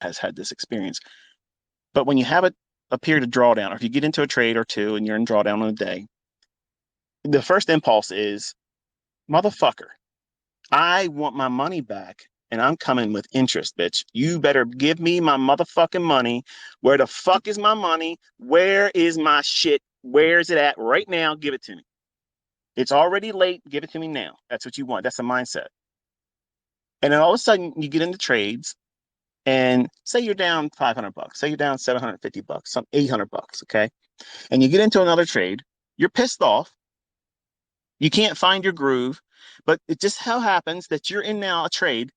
has had this experience. But when you have a period of drawdown, or if you get into a trade or two and you're in drawdown on a day, the first impulse is, motherfucker, I want my money back and I'm coming with interest, bitch. You better give me my motherfucking money. Where the fuck is my money? Where is my shit? Where is it at right now? Give it to me. It's already late. Give it to me now. That's what you want. That's the mindset. And then all of a sudden you get into trades and say you're down 500 bucks, say you're down 750 bucks, some 800 bucks. Okay. And you get into another trade, you're pissed off. You can't find your groove, but it just how happens that you're in now a trade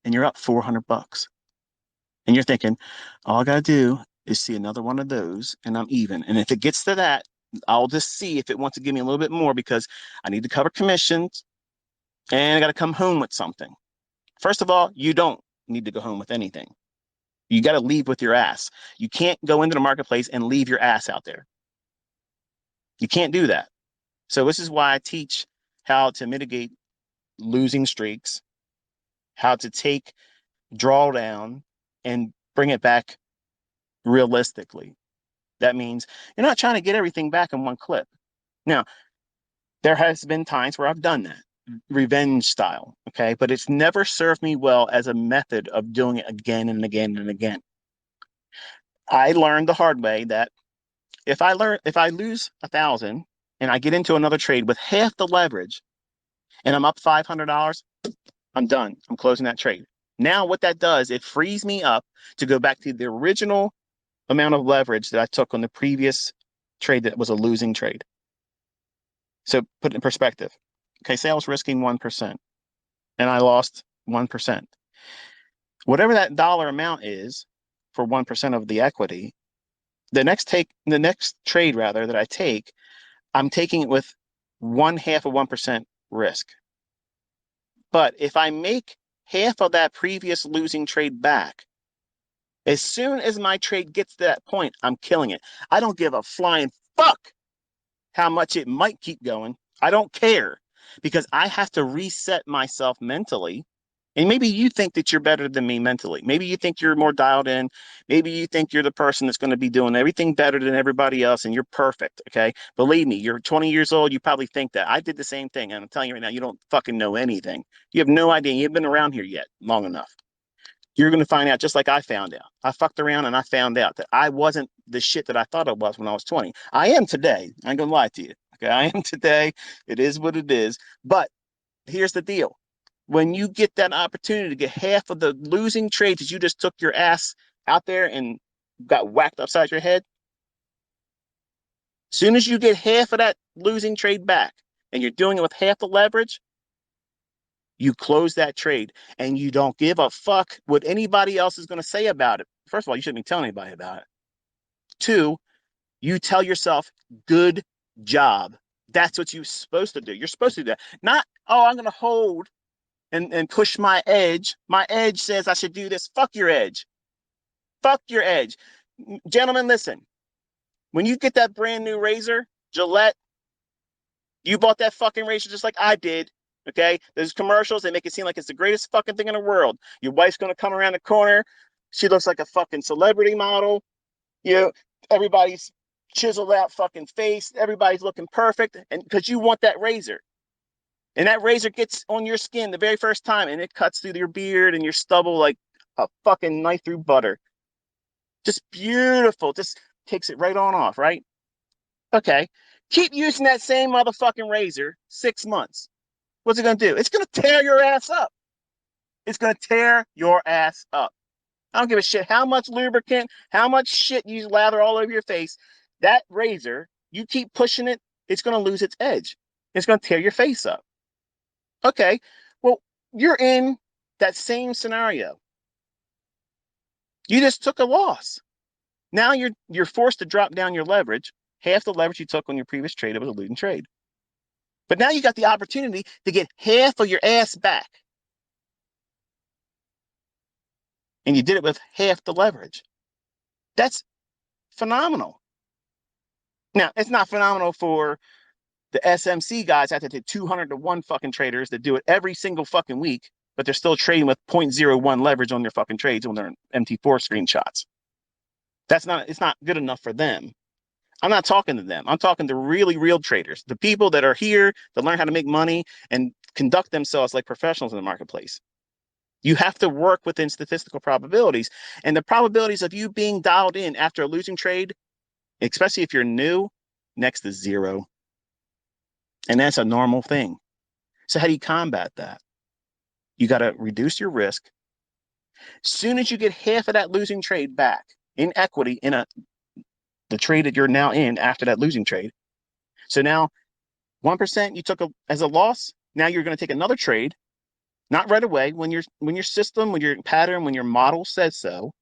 and you're up 400 bucks. And you're thinking, all I got to do is see another one of those and I'm even. And if it gets to that, I'll just see if it wants to give me a little bit more because I need to cover commissions and I got to come home with something. First of all, you don't need to go home with anything. You got to leave with your ass. You can't go into the marketplace and leave your ass out there. You can't do that. So this is why I teach how to mitigate losing streaks, how to take drawdown and bring it back realistically. That means you're not trying to get everything back in one clip. Now, there has been times where I've done that, revenge style, okay? But it's never served me well as a method of doing it again and again and again. I learned the hard way that if I lose 1,000 and I get into another trade with half the leverage and I'm up $500, I'm done. I'm closing that trade. Now what that does, it frees me up to go back to the original amount of leverage that I took on the previous trade that was a losing trade. So put it in perspective. Okay, say I was risking 1% and I lost 1%. Whatever that dollar amount is for 1% of the equity, the next trade rather that I take, I'm taking it with 1/2 of 1% risk. But if I make half of that previous losing trade back, as soon as my trade gets to that point, I'm killing it. I don't give a flying fuck how much it might keep going. I don't care because I have to reset myself mentally. And maybe you think that you're better than me mentally. Maybe you think you're more dialed in. Maybe you think you're the person that's going to be doing everything better than everybody else and you're perfect. Okay. Believe me, you're 20 years old. You probably think that. I did the same thing. And I'm telling you right now, you don't fucking know anything. You have no idea. You haven't been around here yet long enough. You're going to find out just like I found out. I fucked around and I found out that I wasn't the shit that I thought I was when I was 20. I am today. I ain't going to lie to you. Okay. I am today. It is what it is. But here's the deal. When you get that opportunity to get half of the losing trades that you just took your ass out there and got whacked upside your head, as soon as you get half of that losing trade back and you're doing it with half the leverage, you close that trade and you don't give a fuck what anybody else is going to say about it. First of all, you shouldn't be telling anybody about it. 2, you tell yourself, good job. That's what you're supposed to do. You're supposed to do that. Not, oh, I'm going to hold and push my edge. My edge says I should do this. Fuck your edge. Fuck your edge. Gentlemen, listen. When you get that brand new razor, Gillette, you bought that fucking razor just like I did. Okay? There's commercials. They make it seem like it's the greatest fucking thing in the world. Your wife's going to come around the corner. She looks like a fucking celebrity model. You know, everybody's chiseled out fucking face. Everybody's looking perfect. And because you want that razor. And that razor gets on your skin the very first time and it cuts through your beard and your stubble like a fucking knife through butter. Just beautiful. Just takes it right on off, right? Okay. Keep using that same motherfucking razor 6 months. What's it going to do? It's going to tear your ass up. It's going to tear your ass up. I don't give a shit how much lubricant, how much shit you lather all over your face. That razor, you keep pushing it, it's going to lose its edge. It's going to tear your face up. Okay, well, you're in that same scenario. You just took a loss. Now you're forced to drop down your leverage. Half the leverage you took on your previous trade, it was a losing trade. But now you got the opportunity to get half of your ass back. And you did it with half the leverage. That's phenomenal. Now, it's not phenomenal for the SMC guys out there, 200 to 1 fucking traders that do it every single fucking week. but they're still trading with 0.01 leverage on their fucking trades on their MT4 screenshots. It's not good enough for them. I'm not talking to them. I'm talking to really real traders, the people that are here to learn how to make money and conduct themselves like professionals in the marketplace. You have to work within statistical probabilities, and the probabilities of you being dialed in after a losing trade, especially if you're new, next to zero. And that's a normal thing. So how do you combat that? You got to reduce your risk. As soon as you get half of that losing trade back in equity in the trade that you're now in after that losing trade. So now 1% you took as a loss. Now you're going to take another trade, not right away. When your system, when your pattern, when your model says so,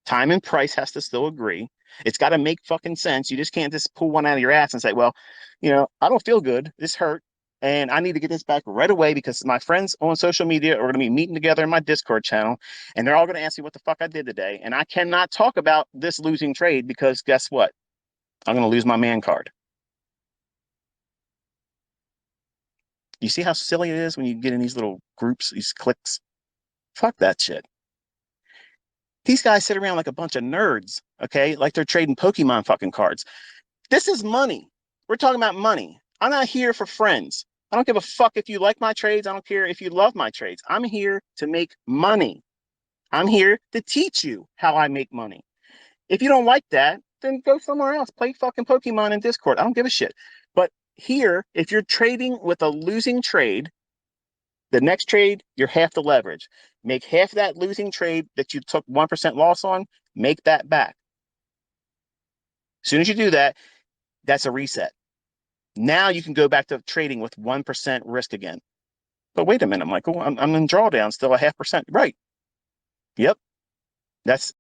time and price has to still agree. It's got to make fucking sense. You just can't just pull one out of your ass and say, well, I don't feel good. This hurt. And I need to get this back right away because my friends on social media are going to be meeting together in my Discord channel, and they're all going to ask me what the fuck I did today. And I cannot talk about this losing trade because guess what? I'm going to lose my man card. You see how silly it is when you get in these little groups, these cliques? Fuck that shit. These guys sit around like a bunch of nerds, okay? Like they're trading Pokemon fucking cards. This is money. We're talking about money. I'm not here for friends. I don't give a fuck if you like my trades. I don't care if you love my trades. I'm here to make money. I'm here to teach you how I make money. If you don't like that, then go somewhere else. Play fucking Pokemon in Discord. I don't give a shit. But here, if you're trading with a losing trade, the next trade, you're half the leverage. Make half that losing trade that you took 1% loss on, make that back. As soon as you do that, that's a reset. Now you can go back to trading with 1% risk again. But wait a minute, Michael, I'm in drawdown still a 0.5%. Right. Yep. That's